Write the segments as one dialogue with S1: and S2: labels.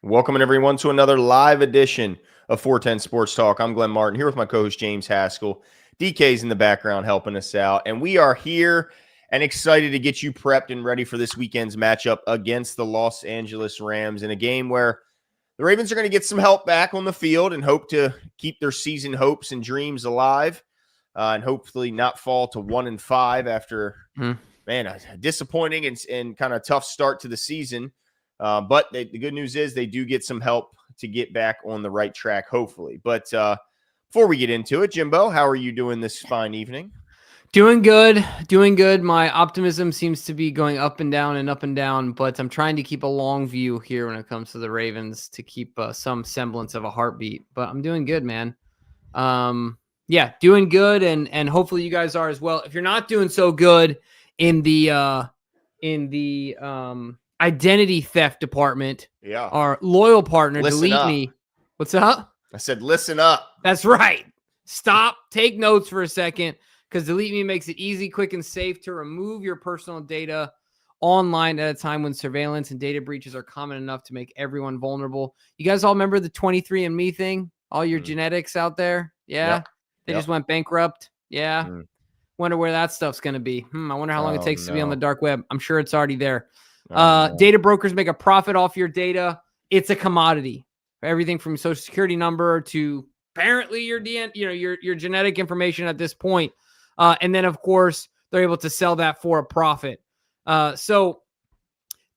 S1: Welcome everyone to another live edition of 410 Sports Talk. I'm Glenn Martin here with my co-host James Haskell. DK's in the background helping us out, and we are here and excited to get you prepped and ready for this weekend's matchup against the Los Angeles Rams in a game where the Ravens are going to get some help back on the field and hope to keep their season hopes and dreams alive and hopefully not fall to 1-5 after, a disappointing and kind of tough start to the season. But the good news is they do get some help to get back on the right track, hopefully. But before we get into it, Jimbo, how are you doing this fine evening?
S2: Doing good. My optimism seems to be going up and down, but I'm trying to keep a long view here when it comes to the Ravens to keep some semblance of a heartbeat. But I'm doing good, man. Doing good, and hopefully you guys are as well. If you're not doing so good in the identity theft department, our loyal partner, Delete Me. What's up?
S1: I said, listen up.
S2: That's right. Stop. Take notes for a second, because Delete Me makes it easy, quick, and safe to remove your personal data online at a time when surveillance and data breaches are common enough to make everyone vulnerable. You guys all remember the 23andMe thing? All your genetics out there? Yeah.
S1: Yep.
S2: They just went bankrupt. Yeah. Wonder where that stuff's going to be. I wonder how long it takes to be on the dark web. I'm sure it's already there. Data brokers make a profit off your data. It's a commodity. Everything from social security number to apparently your DNA, your genetic information at this point. And then of course they're able to sell that for a profit. So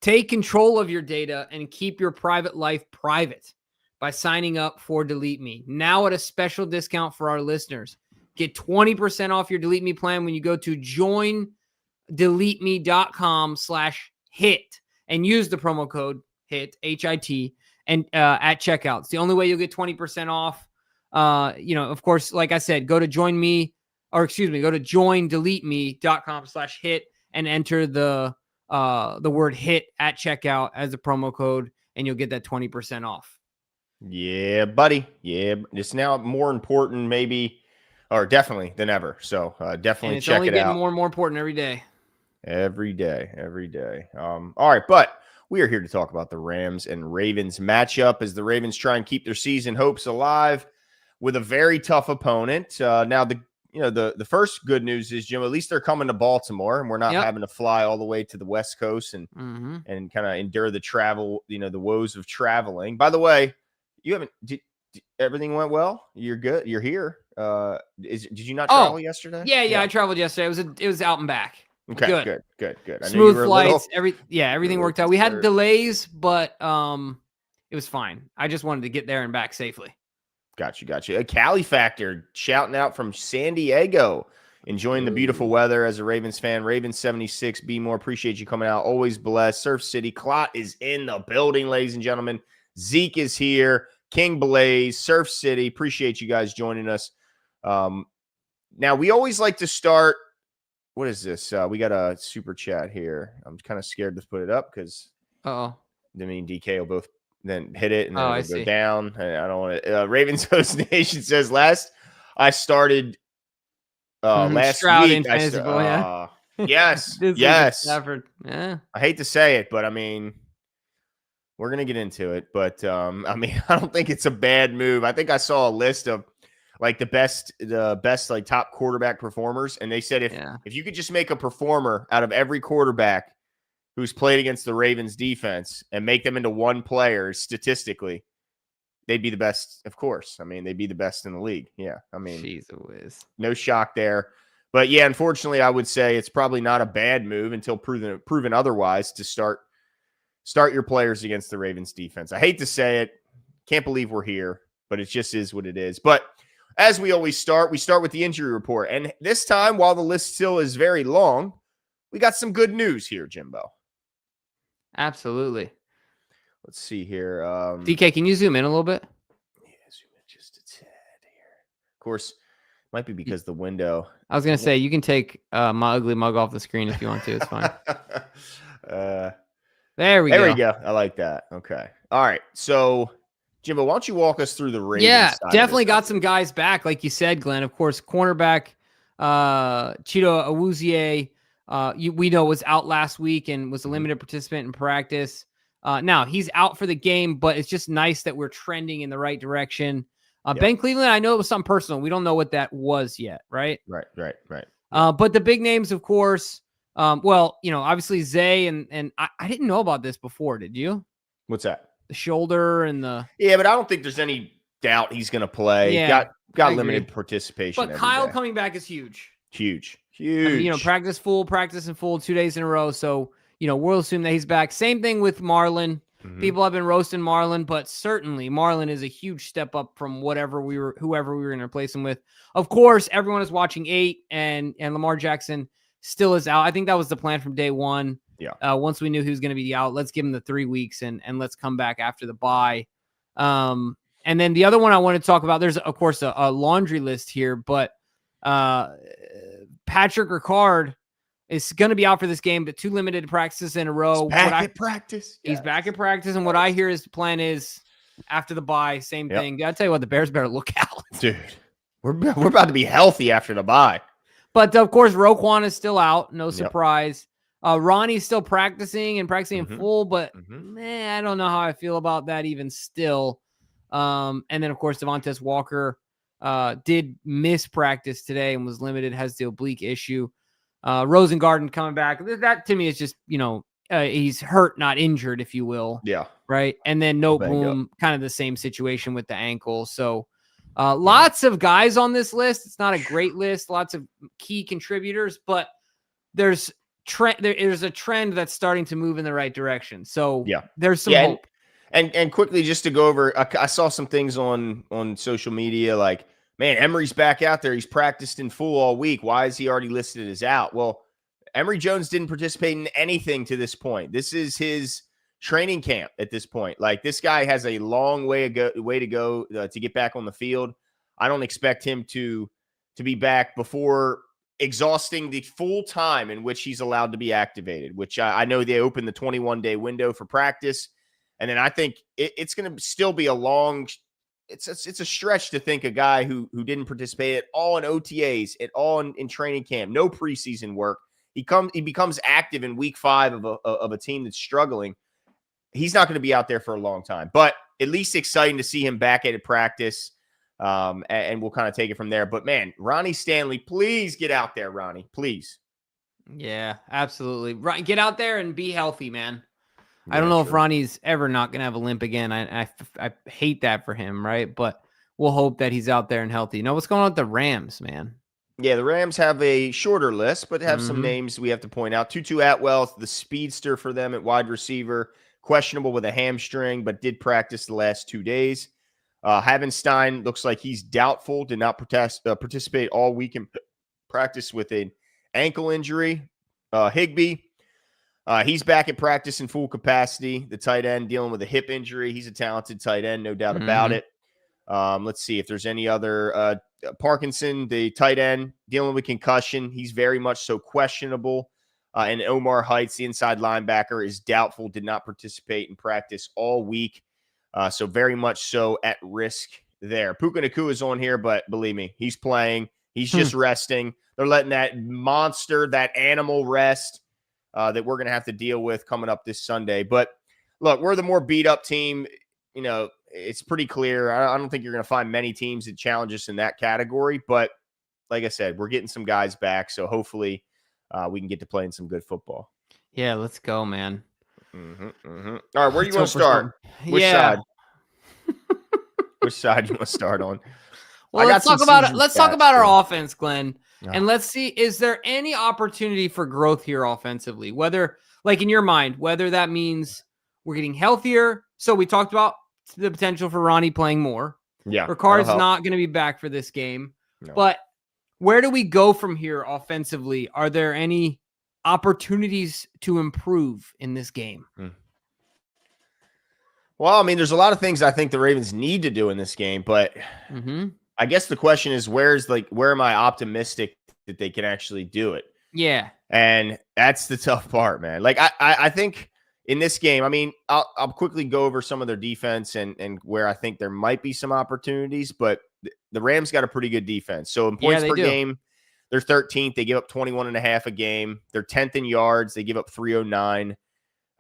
S2: take control of your data and keep your private life private by signing up for Delete Me. Now at a special discount for our listeners. Get 20% off your Delete Me plan when you go to joindeleteme.com/hit and use the promo code HIT, H-I-T, and at checkout. It's the only way you'll get 20% off. Of course, like I said, go to joindeleteme.com/hit and enter the word HIT at checkout as a promo code, and you'll get that 20% off.
S1: Yeah, buddy. Yeah, it's now more important maybe, or definitely than ever. So definitely check it out. It's only
S2: getting more and more important every day.
S1: Every day. All right, but we are here to talk about the Rams and Ravens matchup as the Ravens try and keep their season hopes alive with a very tough opponent. Now, the first good news is, Jim, at least they're coming to Baltimore, and we're not having to fly all the way to the West Coast and kind of endure the travel, the woes of traveling. By the way, everything went well? You're good? You're here? Did you not travel yesterday?
S2: Yeah, I traveled yesterday. It was out and back.
S1: Okay, good.
S2: Smooth flights. Everything worked out. We had delays, but it was fine. I just wanted to get there and back safely.
S1: Got you. A Cali Factor shouting out from San Diego, enjoying the beautiful weather as a Ravens fan. Ravens 76. Be more. Appreciate you coming out. Always blessed. Surf City. Clot is in the building, ladies and gentlemen. Zeke is here. King Blaze, Surf City. Appreciate you guys joining us. Now we always like to start. What is this? We got a super chat here. I'm kind of scared to put it up because DK will both then hit it and then it'll go down. I don't want to. Ravens Host Nation says last I started last week. Yes.
S2: Stafford. Yeah.
S1: I hate to say it, but I mean, we're gonna get into it. But I don't think it's a bad move. I think I saw a list of like the best like top quarterback performers. And they said if you could just make a performer out of every quarterback who's played against the Ravens defense and make them into one player, statistically, they'd be the best, of course. They'd be the best in the league. Yeah.
S2: Jeez Whiz.
S1: No shock there. But yeah, unfortunately, I would say it's probably not a bad move until proven otherwise to start your players against the Ravens defense. I hate to say it. Can't believe we're here, but it just is what it is. But as we always start, we start with the injury report. And this time, while the list still is very long, we got some good news here, Jimbo.
S2: Absolutely.
S1: Let's see here.
S2: DK, can you zoom in a little bit?
S1: Yeah, zoom in just a tad here. Of course, might be because the window.
S2: I was going to say, you can take my ugly mug off the screen if you want to. It's fine. There we go.
S1: I like that. Okay. All right. So, Jimbo, why don't you walk us through the Ravens?
S2: Yeah, definitely got some guys back, like you said, Glenn. Of course, cornerback Chido Awuzie, we know was out last week and was a limited participant in practice. Now he's out for the game, but it's just nice that we're trending in the right direction. Ben Cleveland, I know it was something personal. We don't know what that was yet, right?
S1: Right.
S2: But the big names, of course, obviously Zay and I didn't know about this before. Did you?
S1: What's that?
S2: The shoulder and the
S1: but I don't think there's any doubt he's going to play.
S2: Yeah,
S1: got limited participation.
S2: But Kyle coming back is huge.
S1: Huge.
S2: I mean, practice in full 2 days in a row. So, we'll assume that he's back. Same thing with Marlon. Mm-hmm. People have been roasting Marlon, but certainly Marlon is a huge step up from whoever we were going to replace him with. Of course, everyone is watching 8 and Lamar Jackson still is out. I think that was the plan from day one.
S1: Yeah.
S2: Once we knew he was going to be out, let's give him the 3 weeks and let's come back after the bye. And then the other one I want to talk about, there's of course a laundry list here, but Patrick Ricard is going to be out for this game, but 2 limited practices in a row.
S1: He's back at practice.
S2: He's back at practice. And what I hear is the plan is after the bye, same thing. I tell you what, the Bears better look out.
S1: Dude, we're about to be healthy after the bye.
S2: But of course, Roquan is still out. No surprise. Ronnie's still practicing in full, but I don't know how I feel about that even still. And then of course, Devontae Walker did miss practice today and was limited, has the oblique issue. Rosengarten coming back. That to me is just, he's hurt, not injured, if you will.
S1: Yeah.
S2: Right. And then no boom, kind of the same situation with the ankle. So lots of guys on this list. It's not a great list, lots of key contributors, but there's a trend that's starting to move in the right direction. So there's some hope.
S1: And quickly, just to go over, I saw some things on social media like, man, Emery's back out there. He's practiced in full all week. Why is he already listed as out? Well, Emory Jones didn't participate in anything to this point. This is his training camp at this point. Like, this guy has a long way to go to get back on the field. I don't expect him to be back before exhausting the full time in which he's allowed to be activated, which I know they opened the 21-day window for practice. And then I think it's going to still be a long it's a stretch to think a guy who didn't participate at all in OTAs, at all in training camp, no preseason work. He becomes active in week 5 of a team that's struggling. He's not going to be out there for a long time, but at least exciting to see him back at practice. And we'll kind of take it from there. But man, Ronnie Stanley, please get out there, Ronnie, please.
S2: Yeah, absolutely. Right, get out there and be healthy, man. Yeah, I don't know if Ronnie's ever not going to have a limp again. I hate that for him, right? But we'll hope that he's out there and healthy. What's going on with the Rams, man?
S1: Yeah, the Rams have a shorter list, but have some names we have to point out. Tutu Atwell, the speedster for them at wide receiver, questionable with a hamstring, but did practice the last 2 days. Havenstein looks like he's doubtful, did not participate all week in practice with an ankle injury. Higbee, he's back at practice in full capacity. The tight end dealing with a hip injury. He's a talented tight end, no doubt about it. Let's see if there's any other. Parkinson, the tight end, dealing with concussion. He's very much so questionable. And Omar Heights, the inside linebacker, is doubtful, did not participate in practice all week. So very much so at risk there. Puka Nacua is on here, but believe me, he's playing. He's just resting. They're letting that monster, that animal rest that we're going to have to deal with coming up this Sunday. But look, we're the more beat up team. It's pretty clear. I don't think you're going to find many teams that challenge us in that category. But like I said, we're getting some guys back. So hopefully we can get to playing some good football.
S2: Yeah, let's go, man.
S1: All right, where do you want to start? Which side? Which side do you want to start on?
S2: Well, let's talk about it. Let's talk about our offense, Glenn. And let's see, is there any opportunity for growth here offensively? Whether, like in your mind, whether that means we're getting healthier. So we talked about the potential for Ronnie playing more.
S1: Yeah.
S2: Ricard's not going to be back for this game. No. But where do we go from here offensively? Are there any opportunities to improve in this game?
S1: Well, I mean, there's a lot of things I think the Ravens need to do in this game, but I guess the question is where am I optimistic that they can actually do it?
S2: Yeah.
S1: And that's the tough part, man. Like I think in this game, I mean, I'll quickly go over some of their defense and where I think there might be some opportunities, but the Rams got a pretty good defense. So in points per game, they're 13th. They give up 21.5 a game. They're 10th in yards. They give up 309.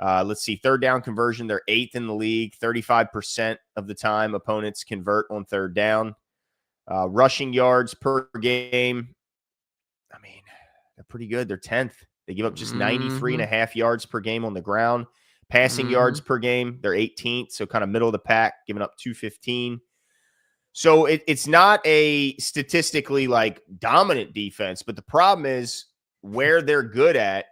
S1: Let's see, third down conversion, they're 8th in the league. 35% of the time opponents convert on third down. Rushing yards per game, I mean, they're pretty good. They're 10th. They give up just 93 and a half yards per game on the ground. Passing yards per game, they're 18th, so kind of middle of the pack, giving up 215. So it's not a statistically like dominant defense, but the problem is where they're good at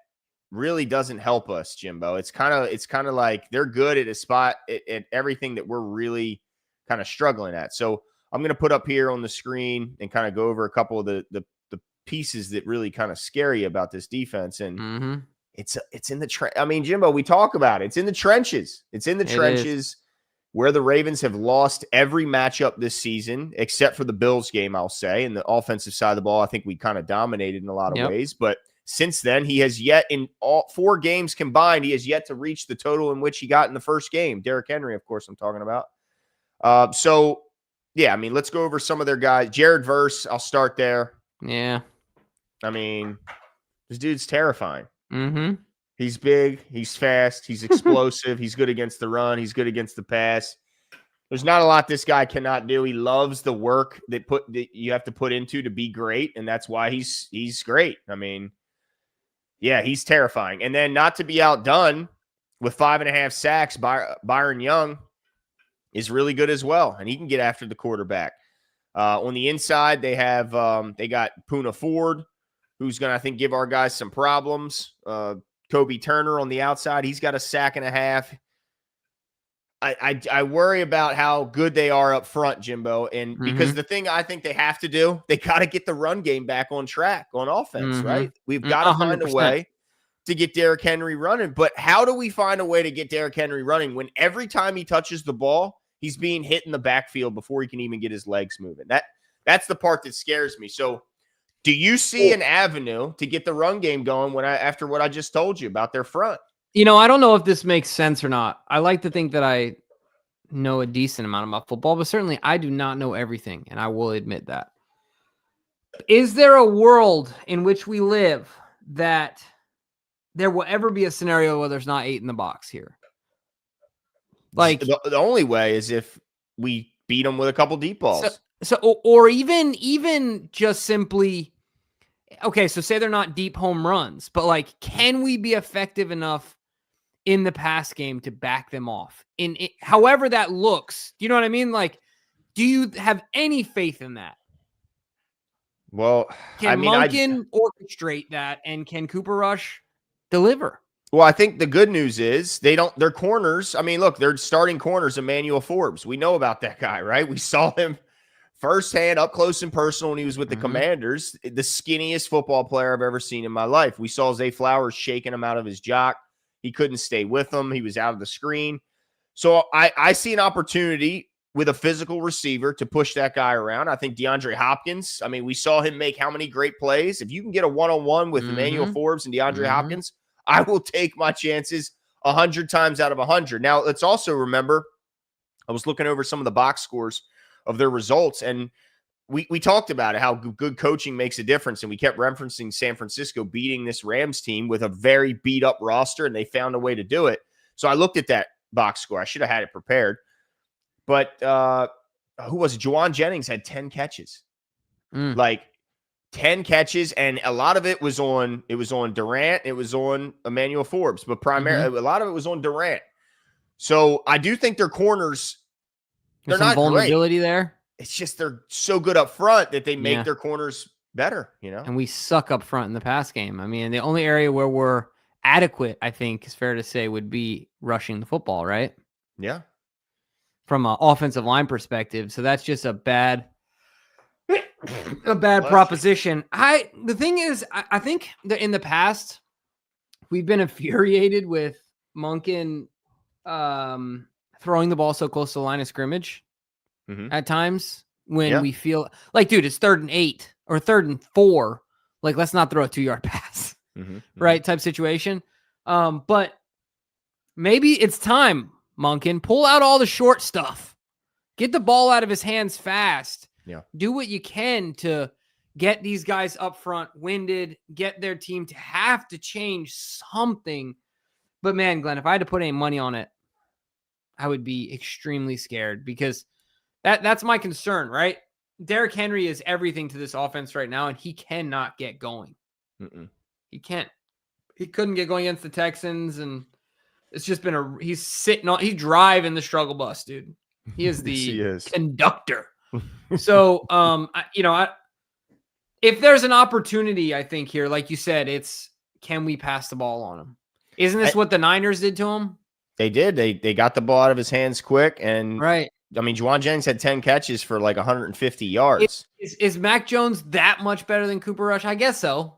S1: really doesn't help us, Jimbo. It's kind of like they're good at a spot at everything that we're really kind of struggling at. So I'm going to put up here on the screen and kind of go over a couple of the pieces that really kind of scare you about this defense. And it's in the I mean, Jimbo, we talk about it. It's in the trenches. It's in the trenches where the Ravens have lost every matchup this season, except for the Bills game, I'll say. And the offensive side of the ball, I think we kind of dominated in a lot of ways. But since then, he has yet, in all 4 games combined, he has yet to reach the total in which he got in the first game. Derrick Henry, of course, I'm talking about. So, yeah, I mean, let's go over some of their guys. Jared Verse, I'll start there.
S2: Yeah.
S1: I mean, this dude's terrifying. He's big. He's fast. He's explosive. He's good against the run. He's good against the pass. There's not a lot this guy cannot do. He loves the work that you have to put into to be great, and that's why he's great. I mean, yeah, he's terrifying. And then not to be outdone with 5.5 sacks, Byron Young is really good as well, and he can get after the quarterback. On the inside, they have they got Poona Ford, who's going to, I think, give our guys some problems. Kobe Turner on the outside, he's got 1.5 sacks. I worry about how good they are up front, Jimbo, and because the thing I think they have to do, they got to get the run game back on track on offense, right? We've got to find a way to get Derrick Henry running. But how do we find a way to get Derrick Henry running when every time he touches the ball, he's being hit in the backfield before he can even get his legs moving? That's the part that scares me. So do you see an avenue to get the run game going after what I just told you about their front?
S2: You know, I don't know if this makes sense or not. I like to think that I know a decent amount about football, but certainly I do not know everything, and I will admit that. Is there a world in which we live that there will ever be a scenario where there's not 8 in the box here? Like
S1: the only way is if we beat them with a couple deep balls.
S2: So or even just simply, okay, so say they're not deep home runs, but like, can we be effective enough in the pass game to back them off in however that looks? Do you know what I mean? Like, do you have any faith in that?
S1: Well,
S2: can Monken orchestrate that, and can Cooper Rush deliver?
S1: Well, I think the good news is their corners. I mean, look, their starting corners, Emmanuel Forbes. We know about that guy, right? We saw him firsthand, up close and personal when he was with the Commanders. The skinniest football player I've ever seen in my life. We saw Zay Flowers shaking him out of his jock. He couldn't stay with him. He was out of the screen. So I see an opportunity with a physical receiver to push that guy around. I think DeAndre Hopkins, I mean, we saw him make how many great plays? If you can get a one-on-one with Emmanuel Forbes and DeAndre Hopkins, I will take my chances 100 times out of 100. Now, let's also remember, I was looking over some of the box scores of their results, and we talked about it, how good coaching makes a difference, and we kept referencing San Francisco beating this Rams team with a very beat-up roster, and they found a way to do it. So I looked at that box score. I should have had it prepared. But who was it? Juwan Jennings had 10 catches. Like, 10 catches, and a lot of it was on Durant, it was on Emmanuel Forbes, but primarily a lot of it was on Durant. So I do think their corners,
S2: there's some vulnerability there.
S1: It's just they're so good up front that they make their corners better, you know. And
S2: we suck up front in the pass game. I mean, the only area where we're adequate, I think, is fair to say, would be rushing the football, right?
S1: Yeah.
S2: From an offensive line perspective. So that's just a bad proposition. The thing is, I think that in the past we've been infuriated with Monken throwing the ball so close to the line of scrimmage at times when we feel like, dude, it's 3rd and 8 or 3rd and 4. Like, let's not throw a 2-yard pass, right? Type situation. But maybe it's time, Monken, pull out all the short stuff, get the ball out of his hands fast.
S1: Yeah.
S2: Do what you can to get these guys up front winded, get their team to have to change something But man, Glenn, if I had to put any money on it, I would be extremely scared because that's my concern, right? Derrick Henry is everything to this offense right now, and he cannot get going. He can't. He couldn't get going against the Texans, and it's just been he's driving the struggle bus, dude. He is the conductor. So, if there's an opportunity, I think here, like you said, it's can we pass the ball on him? Isn't this what the Niners did to him?
S1: They did. They got the ball out of his hands quick, and
S2: right.
S1: I mean, Juwan Jennings had 10 catches for like 150 yards.
S2: Is Mac Jones that much better than Cooper Rush? I guess so.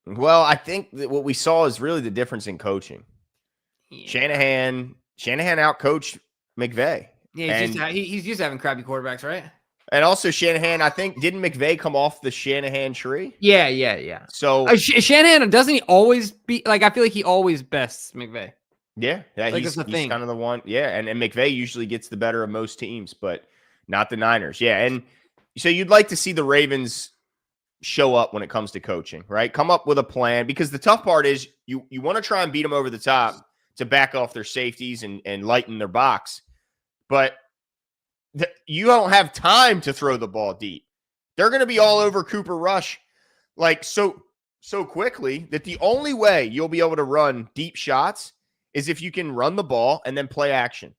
S1: Well, I think that what we saw is really the difference in coaching. Yeah. Shanahan outcoached McVay.
S2: Yeah, he's used to having crappy quarterbacks, right?
S1: And also Shanahan, I think, didn't McVay come off the Shanahan tree?
S2: Yeah.
S1: So
S2: Shanahan, doesn't he always be like? I feel like he always bests McVay.
S1: Yeah, he's kind of the one. Yeah, and McVay usually gets the better of most teams, but not the Niners. Yeah, and so you'd like to see the Ravens show up when it comes to coaching, right? Come up with a plan, because the tough part is you want to try and beat them over the top to back off their safeties and lighten their box, but you don't have time to throw the ball deep. They're going to be all over Cooper Rush like so quickly that the only way you'll be able to run deep shots is if you can run the ball and then play action.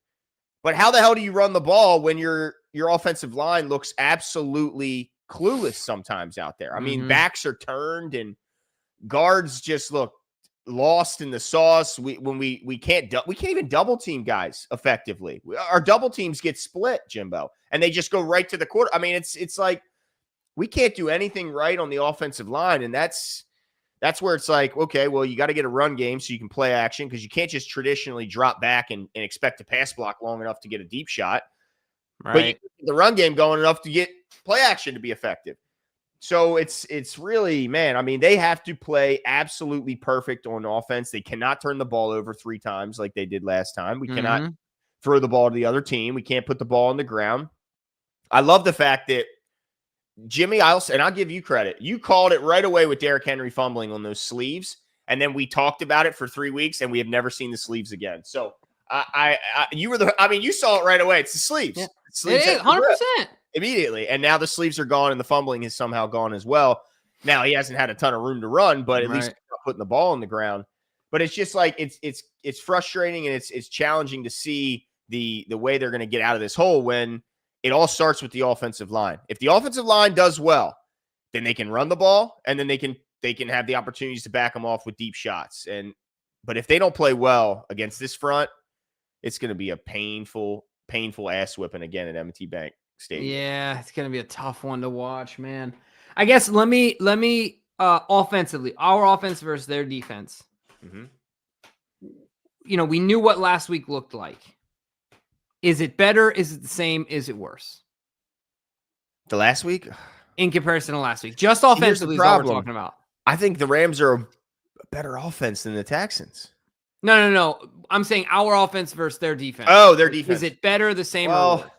S1: But how the hell do you run the ball when your offensive line looks absolutely clueless sometimes out there? I mean, backs are turned and guards just look lost in the sauce. We can't even double team guys effectively. Our double teams get split, Jimbo, and they just go right to the quarter. I mean, it's like we can't do anything right on the offensive line, and that's where it's like, okay, well, you got to get a run game so you can play action, because you can't just traditionally drop back and expect to pass block long enough to get a deep shot. Right. But you get the run game going enough to get play action to be effective. So it's really, man, I mean, they have to play absolutely perfect on offense. They cannot turn the ball over 3 times like they did last time. We cannot throw the ball to the other team. We can't put the ball on the ground. I love the fact that Jimmy, I'll give you credit. You called it right away with Derrick Henry fumbling on those sleeves, and then we talked about it for 3 weeks, and we have never seen the sleeves again. So you saw it right away. It's the sleeves. Yeah. Sleeves,
S2: it is 100%
S1: immediately, and now the sleeves are gone, and the fumbling has somehow gone as well. Now he hasn't had a ton of room to run, but at least he's not putting the ball on the ground. But it's just like it's frustrating, and it's challenging to see the way they're going to get out of this hole when it all starts with the offensive line. If the offensive line does well, then they can run the ball, and then they can have the opportunities to back them off with deep shots. But if they don't play well against this front, it's going to be a painful ass whipping again at M&T Bank Stadium.
S2: Yeah, it's going to be a tough one to watch, man. I guess let me offensively, our offense versus their defense. We knew what last week looked like. Is it better? Is it the same? Is it worse?
S1: The last week?
S2: In comparison to last week. Just offensively is what we're talking about.
S1: I think the Rams are a better offense than the Texans.
S2: No. I'm saying our offense versus their defense.
S1: Oh, their defense.
S2: Is it better, the same, or worse?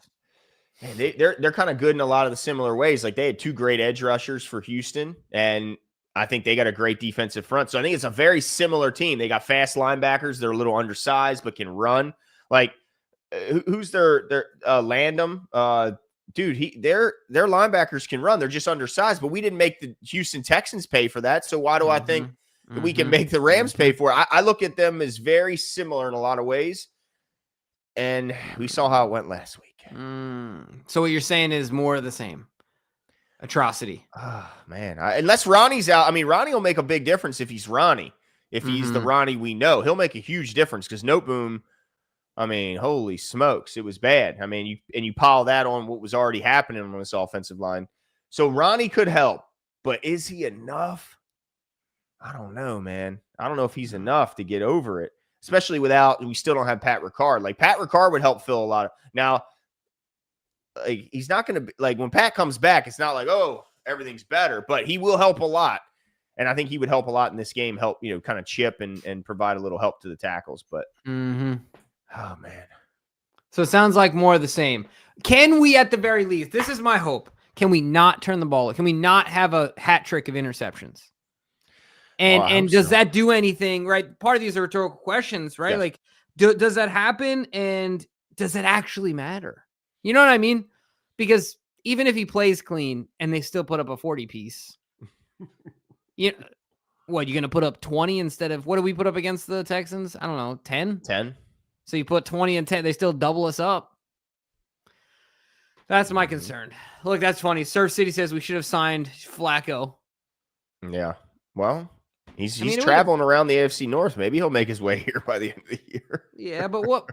S1: Man, they're kind of good in a lot of the similar ways. Like, they had 2 great edge rushers for Houston, and I think they got a great defensive front. So I think it's a very similar team. They got fast linebackers. They're a little undersized but can run. Like, who's their Landum? Dude, their linebackers can run. They're just undersized, but we didn't make the Houston Texans pay for that. So why do I think that we can make the Rams pay for it? I look at them as very similar in a lot of ways, and we saw how it went last week.
S2: So what you're saying is more of the same atrocity.
S1: Oh, man. Unless Ronnie's out. I mean, Ronnie will make a big difference if he's Ronnie. If he's the Ronnie we know, he'll make a huge difference, because Noteboom, I mean, holy smokes, it was bad. I mean, you pile that on what was already happening on this offensive line. So Ronnie could help, but is he enough? I don't know, man. I don't know if he's enough to get over it, especially we still don't have Pat Ricard. Like, Pat Ricard would help fill a lot of. Now, like, he's not going to like, when Pat comes back, it's not like, oh, everything's better, but he will help a lot. And I think he would help a lot in this game, help, kind of chip and provide a little help to the tackles. But oh, man.
S2: So it sounds like more of the same. Can we, at the very least, this is my hope, can we not turn the ball? Can we not have a hat trick of interceptions? And does that do anything, right? Part of these are rhetorical questions, right? Yeah. Like, does that happen? And does it actually matter? You know what I mean? Because even if he plays clean and they still put up a 40 piece, you're going to put up 20 instead of, what do we put up against the Texans? I don't know, 10?
S1: 10.
S2: So you put 20 and 10, they still double us up. That's my concern. Look, that's funny. Surf City says we should have signed Flacco.
S1: Yeah. Well, he's traveling around the AFC North. Maybe he'll make his way here by the end of the year.
S2: Yeah, but what?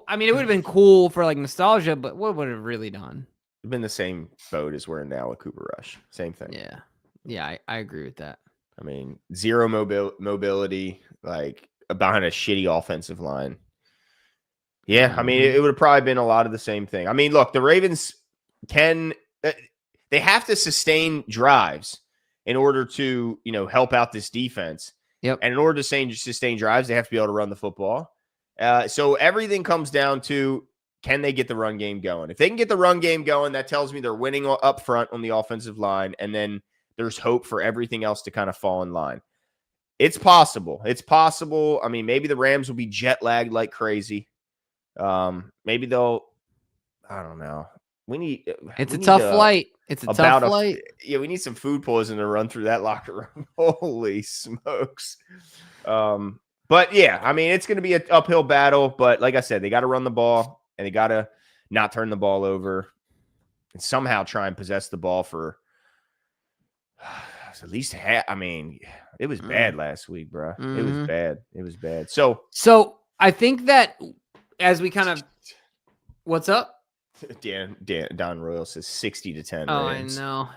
S2: I mean, it would have been cool for like nostalgia, but what would it have really done?
S1: It's been the same boat as we're in now with Cooper Rush. Same thing.
S2: Yeah, I agree with that.
S1: I mean, zero mobility, like behind a shitty offensive line. Yeah, I mean, it would have probably been a lot of the same thing. I mean, look, the Ravens they have to sustain drives in order to, help out this defense.
S2: Yep.
S1: And in order to sustain drives, they have to be able to run the football. So everything comes down to, can they get the run game going? If they can get the run game going, that tells me they're winning up front on the offensive line, and then there's hope for everything else to kind of fall in line. It's possible. It's possible. I mean, maybe the Rams will be jet lagged like crazy. Maybe they'll, I don't know.
S2: It's a tough flight. It's a tough flight.
S1: We need some food poisoning to run through that locker room. Holy smokes. But yeah, I mean, it's going to be an uphill battle, but like I said, they got to run the ball and they got to not turn the ball over and somehow try and possess the ball for at least half. I mean, it was bad last week, bro. It was bad. It was bad. So
S2: I think that as we kind of, what's up?
S1: Don Royal says 60-10.
S2: Oh, Rams. I know.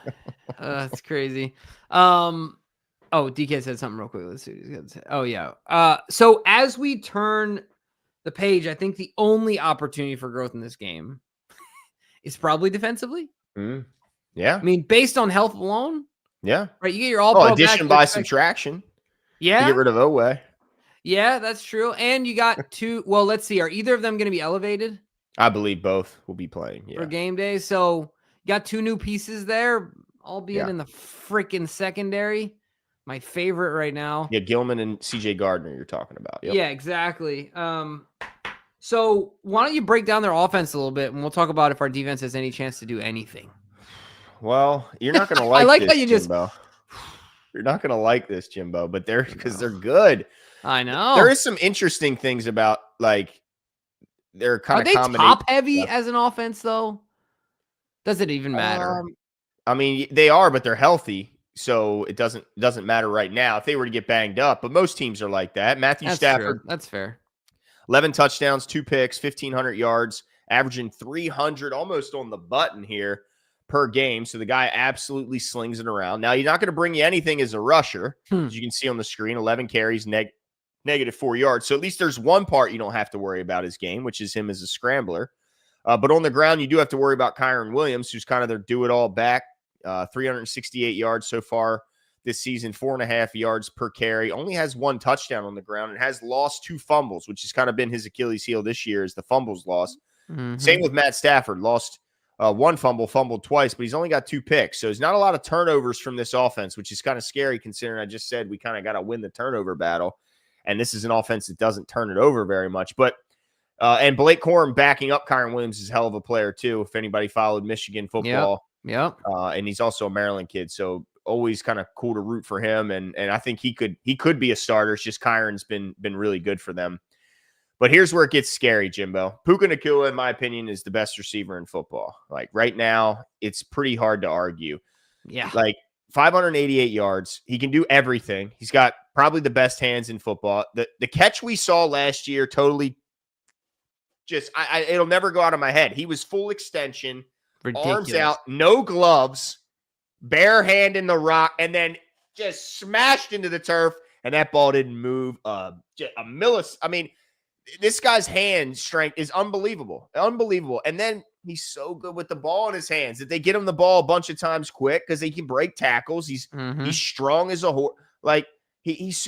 S2: That's crazy. DK said something real quick. Let's see what he's going to say. Oh, yeah. So as we turn the page, I think the only opportunity for growth in this game is probably defensively.
S1: Yeah.
S2: I mean, based on health alone.
S1: Yeah.
S2: Right. You get your all-pro
S1: addition by subtraction.
S2: Yeah.
S1: You get rid of Owe.
S2: Yeah, that's true. And you got two. Well, let's see. Are either of them going to be elevated?
S1: I believe both will be playing
S2: for game day. So you got two new pieces there, albeit in the freaking secondary. My favorite right now.
S1: Yeah, Gilman and CJ Gardner you're talking about.
S2: Yep. Yeah, exactly. So why don't you break down their offense a little bit, and we'll talk about if our defense has any chance to do anything.
S1: Well, you're not going to like
S2: I like
S1: this,
S2: how you
S1: Jimbo. You're not going to like this, Jimbo, but they're good.
S2: I know.
S1: There is some interesting things about, like, they're kind of
S2: top heavy as an offense, though? Does it even matter?
S1: I mean, they are, but they're healthy, so it doesn't matter right now if they were to get banged up. But most teams are like that. Stafford,
S2: that's fair.
S1: 11 touchdowns, 2 picks, 1,500 yards, averaging 300 almost on the button here per game. So the guy absolutely slings it around. Now, he's not going to bring you anything as a rusher, as you can see on the screen. 11 carries, negative 4 yards. So at least there's one part you don't have to worry about his game, which is him as a scrambler. But on the ground, you do have to worry about Kyron Williams, who's kind of their do-it-all back. 368 yards so far this season, 4.5 yards per carry. Only has 1 touchdown on the ground and has lost 2 fumbles, which has kind of been his Achilles heel this year is the fumbles lost. Same with Matt Stafford. Lost 1 fumble, fumbled twice, but he's only got 2 picks. So there's not a lot of turnovers from this offense, which is kind of scary considering I just said we kind of got to win the turnover battle. And this is an offense that doesn't turn it over very much. But and Blake Corum backing up Kyron Williams is a hell of a player, too, if anybody followed Michigan football.
S2: Yep.
S1: And he's also a Maryland kid, so always kind of cool to root for him. And I think he could be a starter. It's just Kyron's been really good for them. But here's where it gets scary, Jimbo. Puka Nacua, in my opinion, is the best receiver in football. Like right now, it's pretty hard to argue.
S2: Yeah.
S1: Like 588 yards. He can do everything. He's got probably the best hands in football. The catch we saw last year totally just it'll never go out of my head. He was full extension, ridiculous. Arms out, no gloves, bare hand in the rock, and then just smashed into the turf, and that ball didn't move a millisecond. I mean, this guy's hand strength is unbelievable. Unbelievable. And then he's so good with the ball in his hands that they get him the ball a bunch of times quick because he can break tackles. He's strong as a horse. Like he's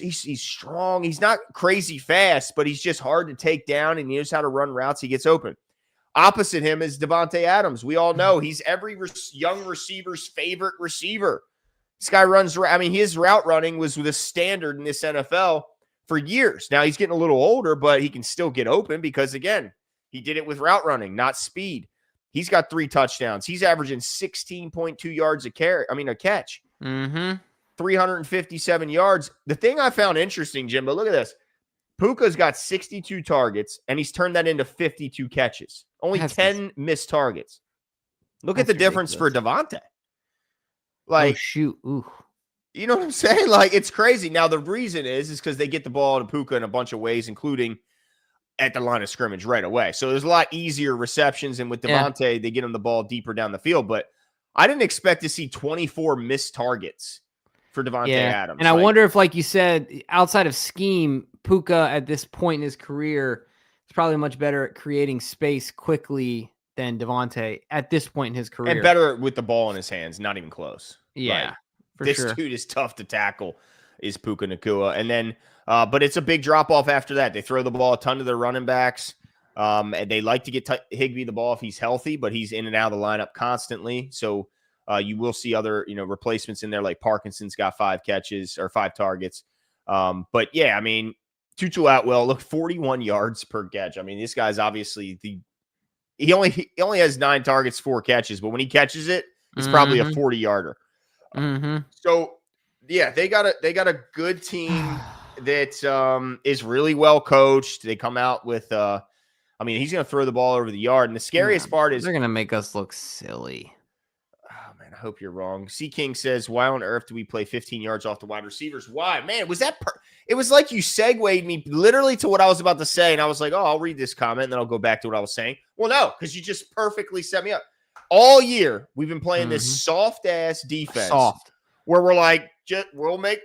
S1: strong. He's not crazy fast, but he's just hard to take down and he knows how to run routes. He gets open. Opposite him is Devontae Adams. We all know he's every young receiver's favorite receiver. This guy runs, I mean, his route running was the standard in this NFL for years. Now he's getting a little older, but he can still get open because, again, he did it with route running, not speed. He's got 3 touchdowns. He's averaging 16.2 yards a catch. 357 yards. The thing I found interesting, Jim, but look at this. Puka's got 62 targets, and he's turned that into 52 catches. Only 10 missed targets. Look at the difference for Devontae. Like,
S2: oh, shoot. Ooh.
S1: You know what I'm saying? Like, it's crazy. Now, the reason is because they get the ball to Puka in a bunch of ways, including at the line of scrimmage right away. So there's a lot easier receptions, and with Devontae, they get him the ball deeper down the field. But I didn't expect to see 24 missed targets for Devontae Adams.
S2: And I wonder if, like you said, outside of scheme, Puka at this point in his career is probably much better at creating space quickly than Devontae at this point in his career.
S1: And better with the ball in his hands, not even close.
S2: Yeah,
S1: like, this dude is tough to tackle, is Puka Nacua. And then, but it's a big drop-off after that. They throw the ball a ton to their running backs. And they like to get Higbee the ball if he's healthy, but he's in and out of the lineup constantly. So you will see other, replacements in there, like Parkinson's got 5 catches or 5 targets. But yeah, I mean, Tutu Atwell, look, 41 yards per catch. I mean, this guy's obviously he only has 9 targets, 4 catches, but when he catches it, it's probably a 40-yarder. So yeah, they got a good team that is really well coached. They come out with I mean, he's going to throw the ball over the yard, and the scariest part is
S2: they're going to make us look silly.
S1: Oh man, I hope you're wrong. C King says, "Why on earth do we play 15 yards off the wide receivers? Why, man? Was that? It was like you segued me literally to what I was about to say, and I was like, oh, I'll read this comment, and then I'll go back to what I was saying. Well, no, because you just perfectly set me up. All year we've been playing this soft ass defense, where we're like,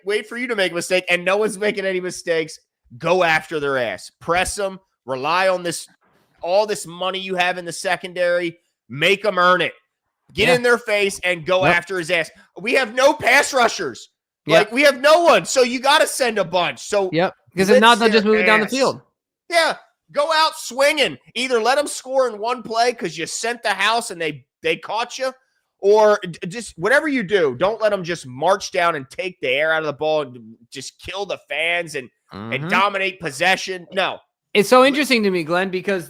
S1: wait for you to make a mistake, and no one's making any mistakes. Go after their ass, press them, rely on all this money you have in the secondary, make them earn it. Get in their face and go after his ass. We have no pass rushers. Like, we have no one. So you got to send a bunch. So
S2: because if not, they'll just move it down the field.
S1: Yeah. Go out swinging. Either let them score in one play because you sent the house and they caught you, or just whatever you do, don't let them just march down and take the air out of the ball and just kill the fans and dominate possession. No.
S2: It's so interesting to me, Glenn, because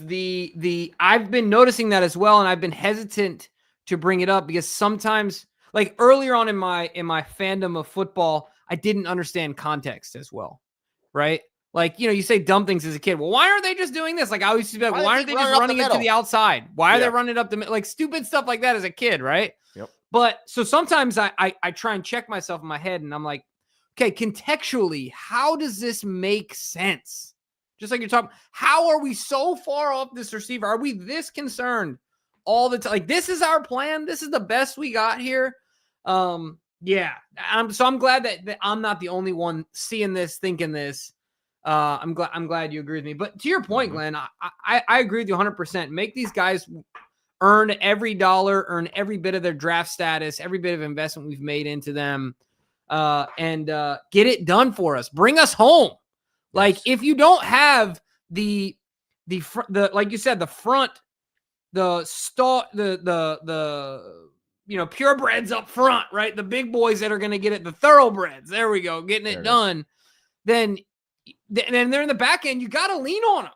S2: I've been noticing that as well, and I've been hesitant to bring it up because sometimes, like earlier on in my fandom of football, I didn't understand context as well, right? Like, you say dumb things as a kid. Well, why aren't they just doing this? Like, I used to be like, why aren't they just running it to the outside? Why are they running it up the middle? Like, stupid stuff like that as a kid, right?
S1: Yep.
S2: But so sometimes I try and check myself in my head, and I'm like, okay, contextually, how does this make sense? Just like you're talking, how are we so far off this receiver? Are we this concerned all the time? Like, this is our plan. This is the best we got here. Yeah. So I'm glad that I'm not the only one seeing this, thinking this. I'm glad you agree with me. But to your point, Glenn, I agree with you 100%. Make these guys earn every dollar, earn every bit of their draft status, every bit of investment we've made into them, and get it done for us. Bring us home. Like, if you don't have the like you said, the front, the purebreds up front, right? The big boys that are going to get it, the thoroughbreds. There we go, getting it done. Then they're in the back end. You got to lean on them.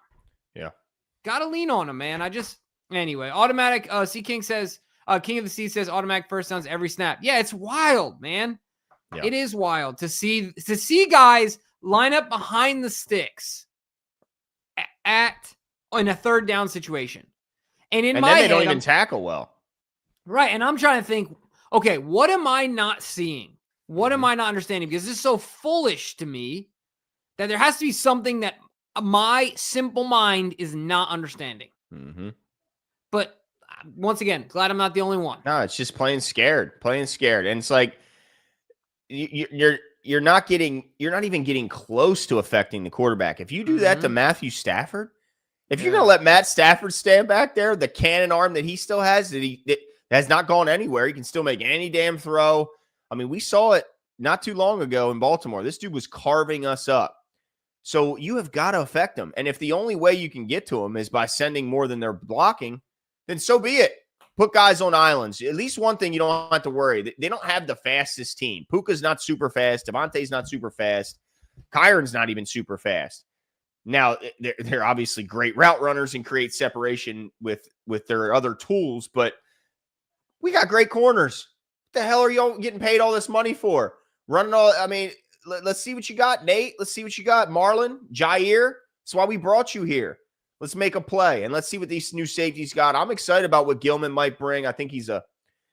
S1: Yeah,
S2: got to lean on them, man. Anyway. Automatic. C King says, King of the Sea says, automatic first downs every snap. Yeah, it's wild, man. Yeah. It is wild to see guys line up behind the sticks in a third down situation. And in my head,
S1: they don't even tackle well.
S2: Right. And I'm trying to think, okay, what am I not seeing? What am I not understanding? Because this is so foolish to me that there has to be something that my simple mind is not understanding. But once again, glad I'm not the only one.
S1: No, it's just playing scared. And it's like, you're not even getting close to affecting the quarterback. If you do that to Matthew Stafford, if you're going to let Matt Stafford stand back there, the cannon arm that he still has, that has not gone anywhere, he can still make any damn throw. I mean, we saw it not too long ago in Baltimore. This dude was carving us up. So you have got to affect him. And if the only way you can get to him is by sending more than they're blocking, then so be it. put guys on islands. At least one thing you don't have to worry. They don't have the fastest team. Puka's not super fast. Devontae's not super fast. Kyron's not even super fast. Now, they're obviously great route runners and create separation with their other tools, but we got great corners. What the hell are y'all getting paid all this money for? Running all, I mean, let's see what you got, Nate. Let's see what you got, Marlon, Jair. That's why we brought you here. Let's make a play, and let's see what these new safeties got. I'm excited about what Gilman might bring. I think he's a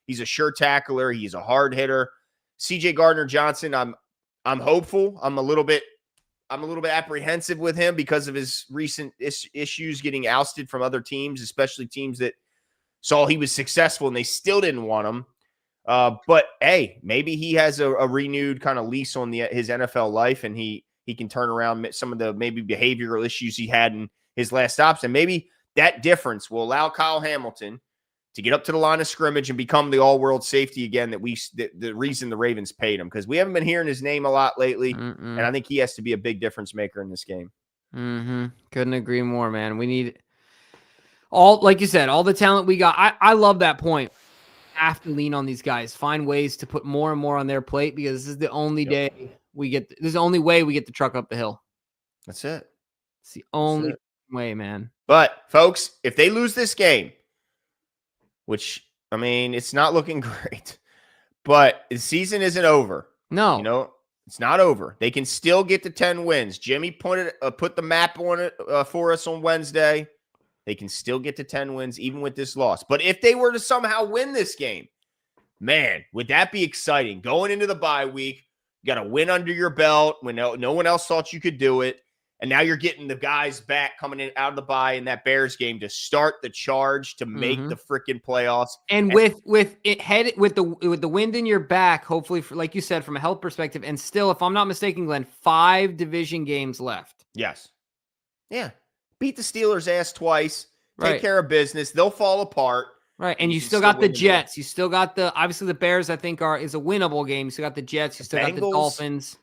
S1: sure tackler. He's a hard hitter. CJ Gardner-Johnson, I'm hopeful. I'm a little bit apprehensive with him because of his recent issues getting ousted from other teams, especially teams that saw he was successful and they still didn't want him. But hey, maybe he has a renewed kind of lease on his NFL life, and he can turn around some of the maybe behavioral issues he had in his last stops, and maybe that difference will allow Kyle Hamilton to get up to the line of scrimmage and become the all-world safety again. The reason the Ravens paid him, because we haven't been hearing his name a lot lately, and I think he has to be a big difference maker in this game.
S2: Couldn't agree more, man. We need all, like you said, all the talent we got. I love that point. Have to lean on these guys, find ways to put more and more on their plate, because this is the only day this is the only way we get the truck up the hill.
S1: That's it.
S2: It's the only way, man.
S1: But folks, if they lose this game, which, I mean, it's not looking great, but the season isn't over.
S2: No,
S1: it's not over. They can still get to 10 wins. Jimmy put the map on it for us on Wednesday. They can still get to 10 wins even with this loss. But if they were to somehow win this game, man, would that be exciting? Going into the bye week, you got a win under your belt when no one else thought you could do it. And now you're getting the guys back coming in out of the bye in that Bears game to start the charge to make the freaking playoffs.
S2: And with the wind in your back, hopefully, like you said, from a health perspective, and still, if I'm not mistaken, Glenn, 5 division games left.
S1: Yes. Yeah. Beat the Steelers' ass twice. Take care of business. They'll fall apart.
S2: Right. And you still got the Jets. You still got obviously the Bears, I think is a winnable game. You still got the Jets. You still got the Dolphins.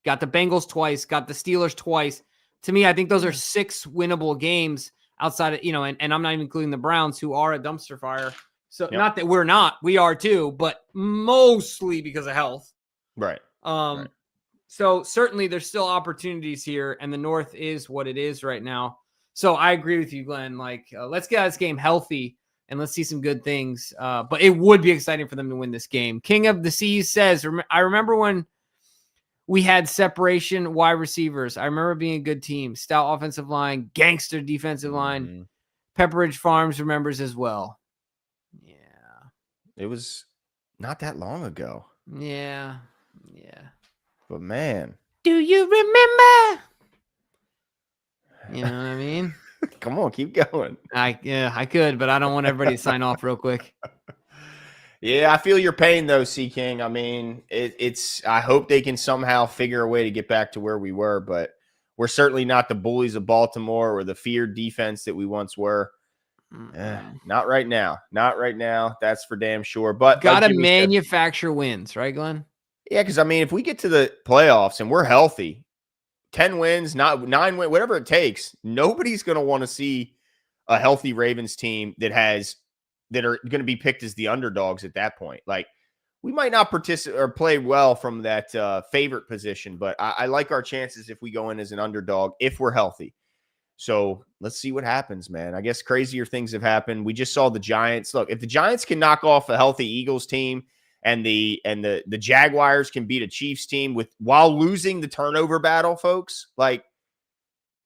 S2: Got the Bengals twice. Got the Steelers twice. To me, I think those are 6 winnable games outside of, and I'm not even including the Browns, who are a dumpster fire. So not that we're not, we are too, but mostly because of health.
S1: Right.
S2: So certainly there's still opportunities here, and the North is what it is right now. So I agree with you, Glenn. Like, let's get this game healthy and let's see some good things. But it would be exciting for them to win this game. King of the Seas says, I remember when we had separation wide receivers. I remember being a good team. Stout offensive line, gangster defensive line. Pepperidge Farms remembers as well. Yeah.
S1: It was not that long ago.
S2: Yeah.
S1: But man.
S2: Do you remember? You know what I mean?
S1: Come on, keep going.
S2: I could, but I don't want everybody to sign off real quick.
S1: Yeah, I feel your pain though, C King. I mean, it's. I hope they can somehow figure a way to get back to where we were, but we're certainly not the bullies of Baltimore or the feared defense that we once were. Not right now. Not right now. That's for damn sure. But
S2: gotta manufacture wins, right, Glenn?
S1: Yeah, because I mean, if we get to the playoffs and we're healthy, 10 wins, not 9 wins, whatever it takes, nobody's going to want to see a healthy Ravens team that are going to be picked as the underdogs at that point. Like, we might not participate or play well from that favorite position, but I like our chances if we go in as an underdog if we're healthy. So let's see what happens, man. I guess crazier things have happened. We just saw the Giants. Look, if the Giants can knock off a healthy Eagles team, and the Jaguars can beat a Chiefs team while losing the turnover battle, folks, like,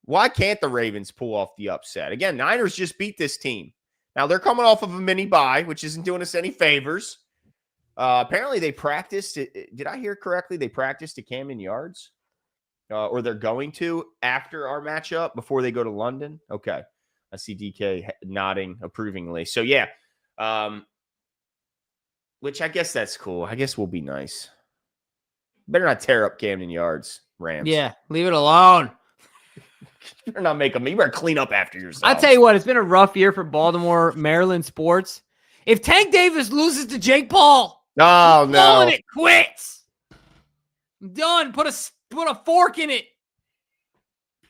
S1: why can't the Ravens pull off the upset? Again, Niners just beat this team. Now, they're coming off of a mini bye, which isn't doing us any favors. Apparently, they practiced. Did I hear correctly? They practiced at Camden Yards? Or they're going to after our matchup before they go to London? Okay. I see DK nodding approvingly. So, yeah. Which I guess that's cool. I guess we'll be nice. Better not tear up Camden Yards, Rams.
S2: Yeah, leave it alone.
S1: You better not make them. You better clean up after yourself.
S2: I'll tell you what, it's been a rough year for Baltimore, Maryland sports. If Tank Davis loses to Jake Paul,
S1: oh no,
S2: it quits. I'm done. Put a fork in it.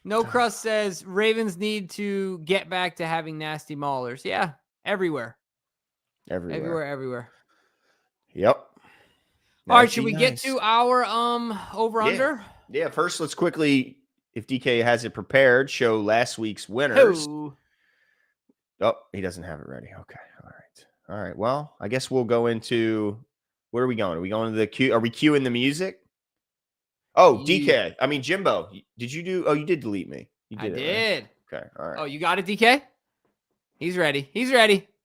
S2: No Crust says Ravens need to get back to having nasty maulers. Yeah, everywhere. Everywhere.
S1: Yep.
S2: All right, should we get to our over under?
S1: Yeah, first let's quickly, if DK has it prepared, show last week's winners. Oh, he doesn't have it ready. Okay. All right. Well, I guess we'll go into, where are we going? Are we going to the queue? Are we queuing the music? Oh, DK. I mean, Jimbo. Did you do? Oh, you did delete me. You did. I did. Right? Okay. All right.
S2: Oh, you got it, DK? He's ready.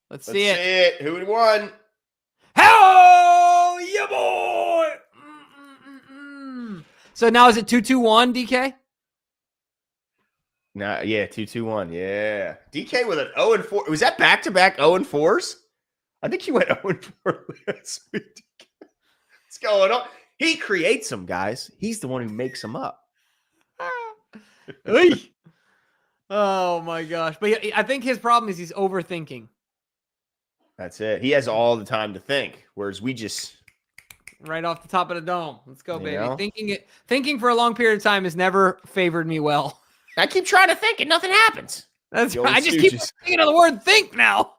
S2: Let's see
S1: it. Who won?
S2: Hell yeah, boy. So now is it 2-2-1, DK?
S1: Nah, yeah, 2-2-1. Yeah. DK with an 0-4. Was that back-to-back 0-4s? I think he went 0-4 last week. What's going on? He creates them, guys. He's the one who makes them up.
S2: Oh, my gosh. But I think his problem is he's overthinking.
S1: That's it. He has all the time to think, whereas we just...
S2: Right off the top of the dome. Let's go, baby. Know? Thinking for a long period of time has never favored me well.
S1: I keep trying to think and nothing happens.
S2: That's right. I just keep thinking of the word think now.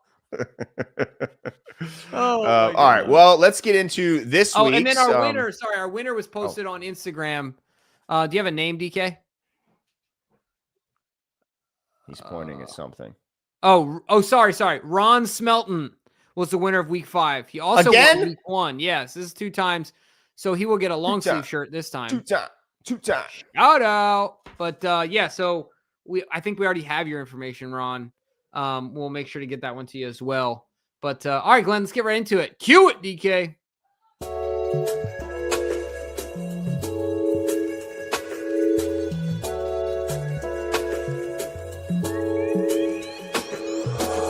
S1: All right. Well, let's get into this week's.
S2: And then our winner. Sorry, our winner was posted on Instagram. Do you have a name, DK?
S1: He's pointing at something.
S2: Sorry. Ron Smelton was the winner of week 5. He also won week 1. Yes, this is 2 times. So he will get a long sleeve shirt this time.
S1: 2 times. 2 times.
S2: Shout out. But so I think we already have your information, Ron. We'll make sure to get that one to you as well. But all right, Glenn, let's get right into it. Cue it, DK.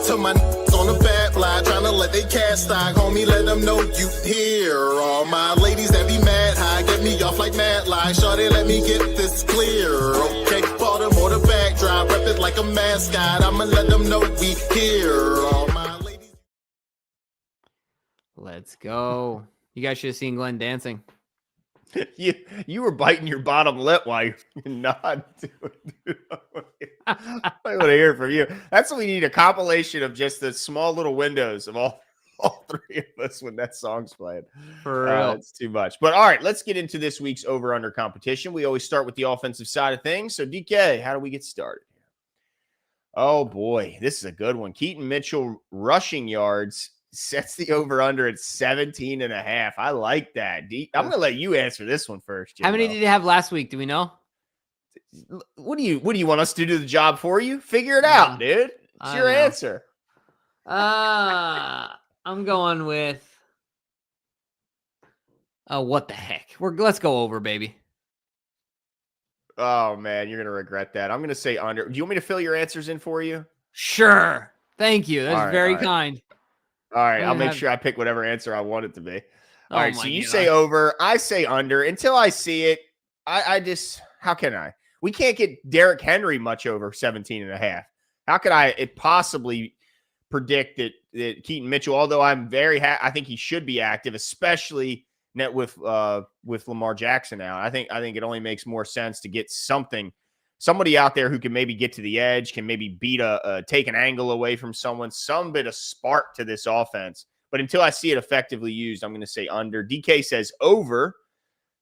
S3: To my on the bad fly, trying to let they cast stock, homie, let them know you here. All my ladies that be mad high, get me off like mad lie. Shawty, let me get this clear. Okay, Baltimore the backdrop, rep it like a mascot. I'ma let them know we here. All my ladies.
S2: Let's go. You guys should have seen Glenn dancing.
S1: You were biting your bottom lip while you're not doing it. I want to hear it from you. That's what we need, a compilation of just the small little windows of all 3 of us when that song's playing.
S2: For real.
S1: It's too much. But all right, let's get into this week's over-under competition. We always start with the offensive side of things. So, DK, how do we get started? Oh, boy. This is a good one. Keaton Mitchell rushing yards sets the over-under at 17.5. I like that. I'm going to let you answer this one first.
S2: Jimbo. How many did you have last week? Do we know?
S1: What do you want us to do the job for you? Figure it out, dude. It's your answer.
S2: I'm going with what the heck? Let's go over, baby.
S1: Oh man, you're gonna regret that. I'm gonna say under. Do you want me to fill your answers in for you?
S2: Sure. Thank you. That's very kind.
S1: All right, I'll make sure I pick whatever answer I want it to be. All right, so you say over, I say under. Until I see it, I just, how can I? We can't get Derrick Henry much over 17.5. How could I possibly predict that Keaton Mitchell, although I'm I think he should be active, especially net with Lamar Jackson now. I think it only makes more sense to get somebody out there who can maybe get to the edge, can maybe take an angle away from someone, some bit of spark to this offense. But until I see it effectively used, I'm going to say under. DK says over.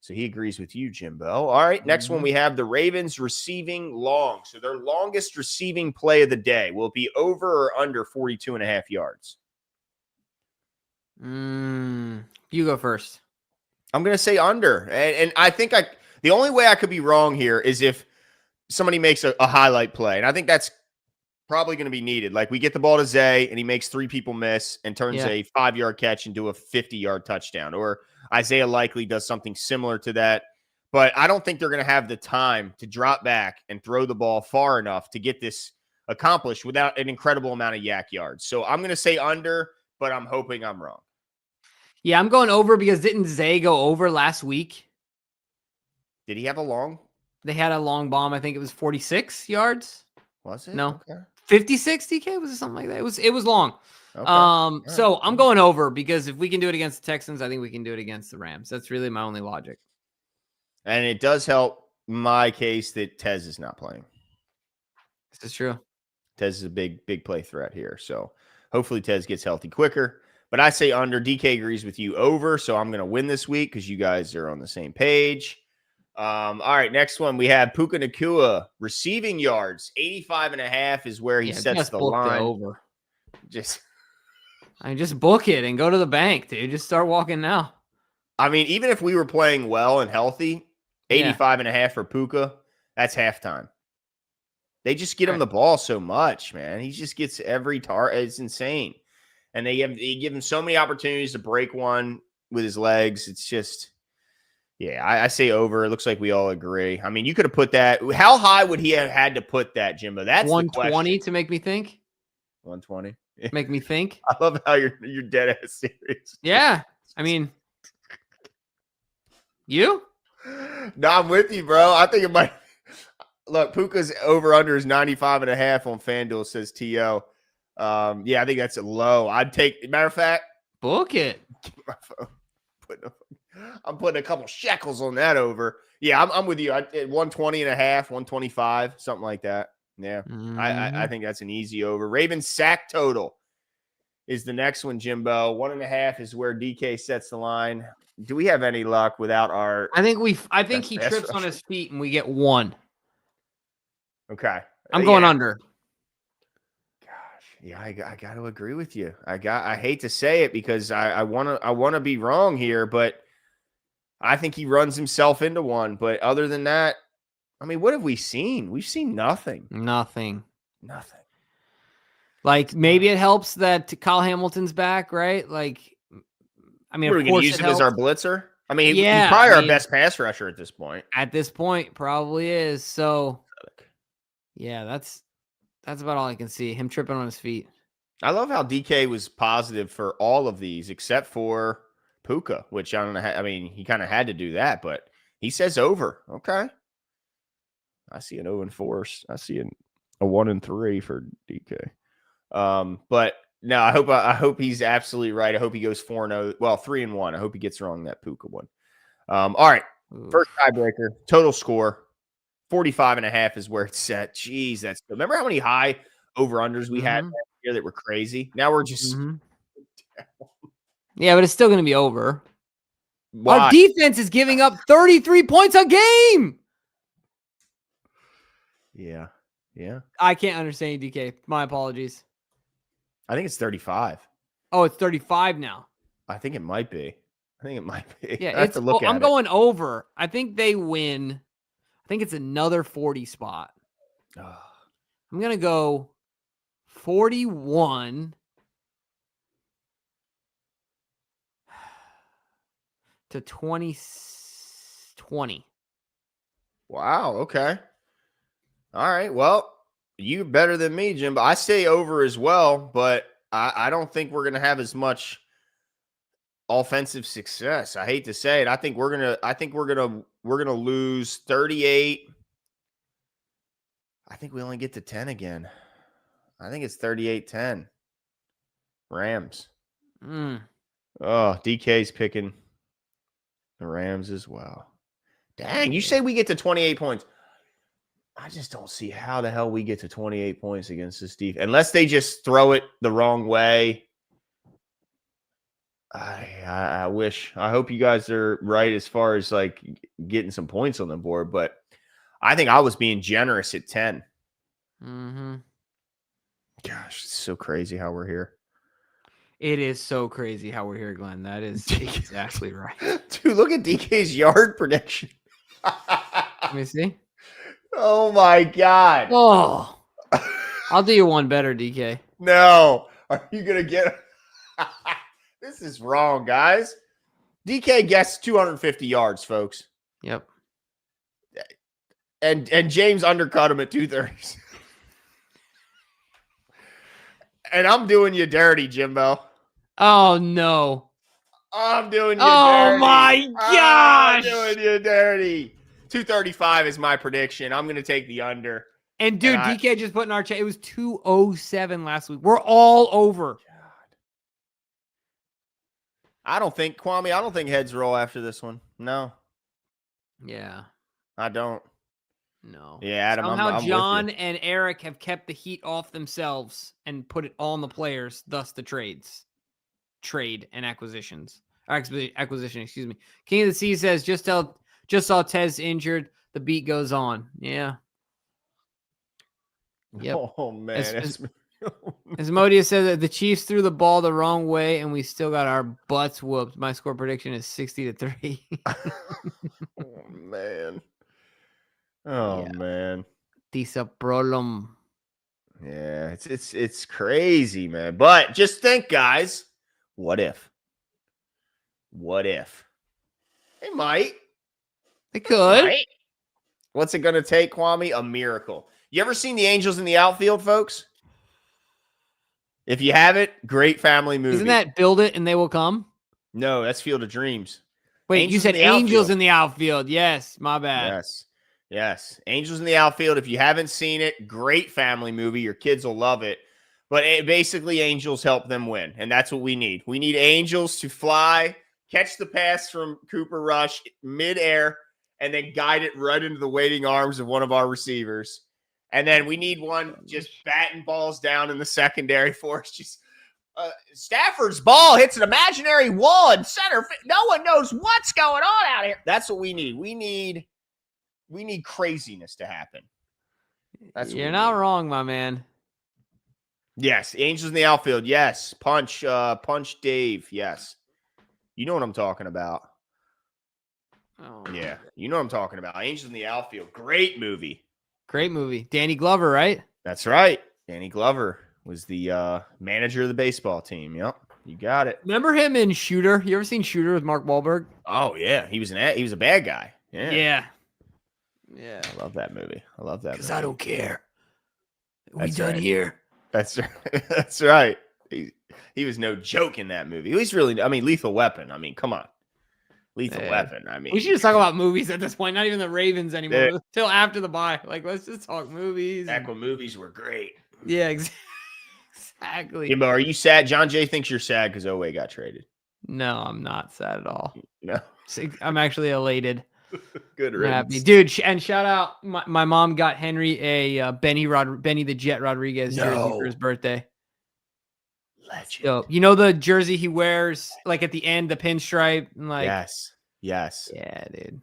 S1: So he agrees with you, Jimbo. All right, next one we have the Ravens receiving long. So their longest receiving play of the day. Will it be over or under 42.5 yards?
S2: You go first.
S1: I'm going to say under. And I think the only way I could be wrong here is if somebody makes a highlight play. And I think that's probably going to be needed. Like we get the ball to Zay and he makes 3 people miss and turns a 5-yard catch into a 50-yard touchdown. Or Isaiah Likely does something similar to that. But I don't think they're going to have the time to drop back and throw the ball far enough to get this accomplished without an incredible amount of yak yards. So I'm going to say under, but I'm hoping I'm wrong.
S2: Yeah, I'm going over because didn't Zay go over last week?
S1: Did he have a long?
S2: They had a long bomb. I think it was 46 yards.
S1: Was it?
S2: No.
S1: Okay.
S2: 56 DK? Was it something like that? It was long. Okay. So I'm going over because if we can do it against the Texans, I think we can do it against the Rams. That's really my only logic.
S1: And it does help my case that Tez is not playing.
S2: This is true.
S1: Tez is a big play threat here. So hopefully Tez gets healthy quicker. But I say under. DK agrees with you over, so I'm going to win this week because you guys are on the same page. All right, next one we have Puka Nacua receiving yards 85.5 is where he sets the line.
S2: Over.
S1: Just
S2: book it and go to the bank, dude. Just start walking now.
S1: I mean, even if we were playing well and healthy, 85.5 for Puka, that's halftime. They just get him the ball so much, man. He just gets every target. It's insane. And they give him so many opportunities to break one with his legs. It's just, I say over. It looks like we all agree. I mean, you could have put that. How high would he have had to put that, Jimbo? That's
S2: 120 to make me think.
S1: 120.
S2: Make me think.
S1: I love how you're dead ass serious.
S2: Yeah. I mean, you?
S1: No, I'm with you, bro. I think it might. Look, Puka's over-under is 95.5 on FanDuel, says T.O. I think that's a low. I'd take, matter of fact.
S2: Book it.
S1: I'm putting a couple shekels on that over. Yeah, I'm with you. 120.5, 125, something like that. Yeah, I think that's an easy over. Ravens sack total is the next one, Jimbo. 1.5 is where DK sets the line. Do we have any luck without our?
S2: I think he trips on his feet and we get 1.
S1: Okay,
S2: I'm going under.
S1: Gosh, yeah, I got to agree with you. I hate to say it because I want to be wrong here, but I think he runs himself into one. But other than that, I mean, what have we seen? We've seen nothing.
S2: Nothing.
S1: Like
S2: maybe it helps that Kyle Hamilton's back, right? Like, I mean,
S1: we're going to use him as our blitzer. I mean, he's probably our best pass rusher at this point.
S2: At this point, probably is. So, yeah, that's about all I can see. Him tripping on his feet.
S1: I love how DK was positive for all of these except for Puka, which I don't know. I mean, he kind of had to do that, but he says over. Okay. I see an 0-4. I see a 1-3 for DK. But no, I hope he's absolutely right. I hope he goes 4-0. Well, 3-1. I hope he gets wrong that Puka one. All right. First tiebreaker, total score. 45.5 is where it's set. Jeez, that's good. Remember how many high over-unders we had last year that were crazy? Now we're just
S2: yeah, but it's still going to be over.
S1: Why?
S2: Our defense is giving up 33 points a game.
S1: Yeah.
S2: I can't understand you, DK. My apologies.
S1: I think it's 35.
S2: Oh, it's 35 now.
S1: I think it might be.
S2: Yeah,
S1: I have to look at
S2: I'm
S1: it.
S2: going over. I think they win. I think it's another 40 spot. I'm going to go 41 to 20.
S1: Wow. Okay. All right. Well, you better than me, Jim. But I say over as well, but I don't think we're gonna have as much offensive success. I hate to say it. I think we're gonna lose 38. I think we only get to 10 again. I think it's 38-10. Rams. Oh, DK's picking the Rams as well. Dang, you say we get to 28 points. I just don't see how the hell we get to 28 points against this defense. Unless they just throw it the wrong way. I wish. I hope you guys are right as far as like getting some points on the board, but I think I was being generous at 10. Gosh, it's so crazy how we're here.
S2: It is so crazy how we're here, Glenn. That is exactly right.
S1: Dude, look at DK's yard prediction.
S2: Let me see.
S1: Oh, my God.
S2: Oh, I'll do you one better, DK.
S1: No. Are you going to get This is wrong, guys. DK guessed 250 yards, folks.
S2: Yep.
S1: And James undercut him at 230s. And I'm doing you dirty, Jimbo.
S2: Oh, no.
S1: I'm doing you dirty.
S2: Oh, my gosh.
S1: I'm doing you dirty. 235 is my prediction. I'm going to take the under.
S2: And, dude, DK just put in our chat. It was 207 last week. We're all over.
S1: God. I don't think heads roll after this one. No.
S2: Yeah.
S1: I don't.
S2: No.
S1: Yeah, Adam,
S2: somehow
S1: I'm
S2: John
S1: with you.
S2: and Eric have kept the heat off themselves and put it all on the players, thus the trades. trade and acquisition, excuse me. King of the Sea says, just saw Tez injured. The beat goes on. Yeah. Yep.
S1: Oh, man.
S2: Asmodeus said that the Chiefs threw the ball the wrong way and we still got our butts whooped. My score prediction is 60-3.
S1: Oh, man. Oh, yeah. Man.
S2: This a problem.
S1: Yeah, it's crazy, man. But just think, guys, what if? They might.
S2: They could.
S1: Might. What's it going to take, Kwame? A miracle. You ever seen the Angels in the outfield, folks? If you haven't, great family movie.
S2: Isn't that Build It and They Will Come?
S1: No, that's Field of Dreams.
S2: Wait, Angels you said Angels in the outfield. Yes, my bad.
S1: Yes. Angels in the Outfield. If you haven't seen it, great family movie. Your kids will love it. But basically, angels help them win, and that's what we need. We need angels to fly, catch the pass from Cooper Rush midair, and then guide it right into the waiting arms of one of our receivers. And then we need one just batting balls down in the secondary for us. Just Stafford's ball hits an imaginary wall in center. No one knows what's going on out here. That's what we need. We need craziness to happen.
S2: You're not wrong, my man.
S1: Yes, Angels in the outfield. Yes, punch Dave. Yes, you know what I'm talking about.
S2: Oh
S1: yeah, you know what I'm talking about. Angels in the outfield. Great movie.
S2: Danny Glover, right?
S1: That's right. Danny Glover was the manager of the baseball team. Yep, you got it.
S2: Remember him in Shooter? You ever seen Shooter with Mark Wahlberg?
S1: Oh yeah, he was a bad guy.
S2: Yeah.
S1: I love that movie.
S2: Because I don't care. We done here.
S1: That's right. He was no joke in that movie. He's really, Lethal Weapon. Come on. Lethal Weapon.
S2: We should just talk about movies at this point, not even the Ravens anymore. Until after the bye. Let's just talk movies.
S1: Back when movies were great.
S2: Yeah, exactly.
S1: Jimbo, are you sad? John Jay thinks you're sad because Oweh got traded.
S2: No, I'm not sad at all.
S1: No.
S2: I'm actually elated.
S1: Good riddance.
S2: Dude, and shout out, my mom got Henry a Benny the Jet Rodriguez jersey for his birthday.
S1: Legend.
S2: So, you know the jersey he wears at the end, the pinstripe?
S1: Yes.
S2: Yeah, dude.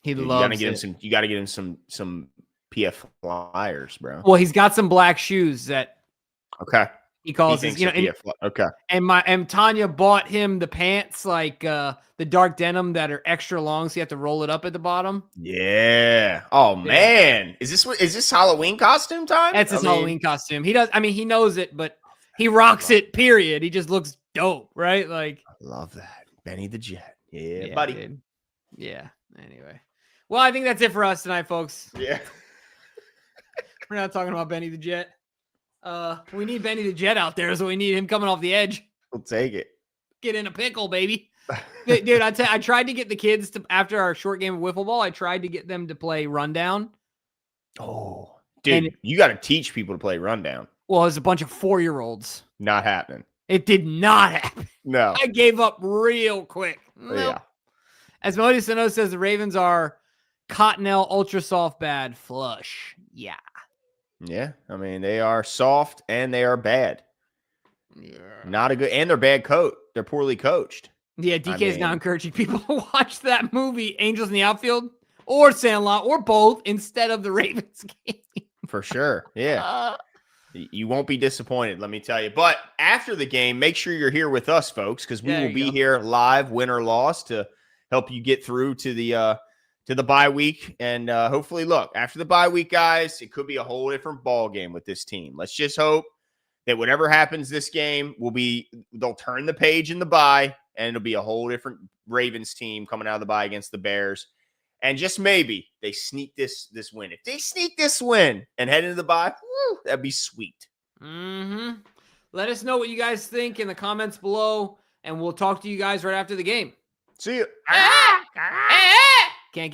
S2: He loves it.
S1: You gotta get him some PF Flyers, bro.
S2: Well, he's got some black shoes that he calls his, and Tanya bought him the pants, the dark denim that are extra long, so you have to roll it up at the bottom.
S1: Yeah. Oh man, is this Halloween costume time?
S2: That's his Halloween costume. He does. He knows it, but he rocks it. Period. He just looks dope, right? I
S1: love that, Benny the Jet. Yeah, buddy.
S2: Dude. Yeah. Anyway, well, I think that's it for us tonight, folks.
S1: Yeah.
S2: We're not talking about Benny the Jet. We need Benny the Jet out there, so we need him coming off the edge.
S1: We'll take it.
S2: Get in a pickle, baby. Dude, I tried to get the kids to, after our short game of wiffle ball, I tried to get them to play Rundown.
S1: Oh, dude, you got to teach people to play Rundown.
S2: Well, there's a bunch of 4-year-olds.
S1: Not happening.
S2: It did not happen.
S1: No.
S2: I gave up real quick. Nope.
S1: Yeah.
S2: As Modi Sano says, the Ravens are Cottonelle Ultra Soft Bad Flush. Yeah.
S1: Yeah. They are soft and they are bad.
S2: Yeah.
S1: Not a good, and they're bad coach. They're poorly coached.
S2: Yeah, DK is now encouraging people to watch that movie, Angels in the Outfield, or Sandlot, or both, instead of the Ravens game.
S1: For sure. Yeah. You won't be disappointed, let me tell you. But after the game, make sure you're here with us, folks, because we will be here live, win or loss, to help you get through to the bye week. And hopefully, look, after the bye week, guys, it could be a whole different ball game with this team. Let's just hope that whatever happens this game they'll turn the page in the bye, and it'll be a whole different Ravens team coming out of the bye against the Bears. And just maybe they sneak this win. If they sneak this win and head into the bye, that'd be sweet.
S2: Mm-hmm. Let us know what you guys think in the comments below, and we'll talk to you guys right after the game.
S1: See you.
S2: Can't give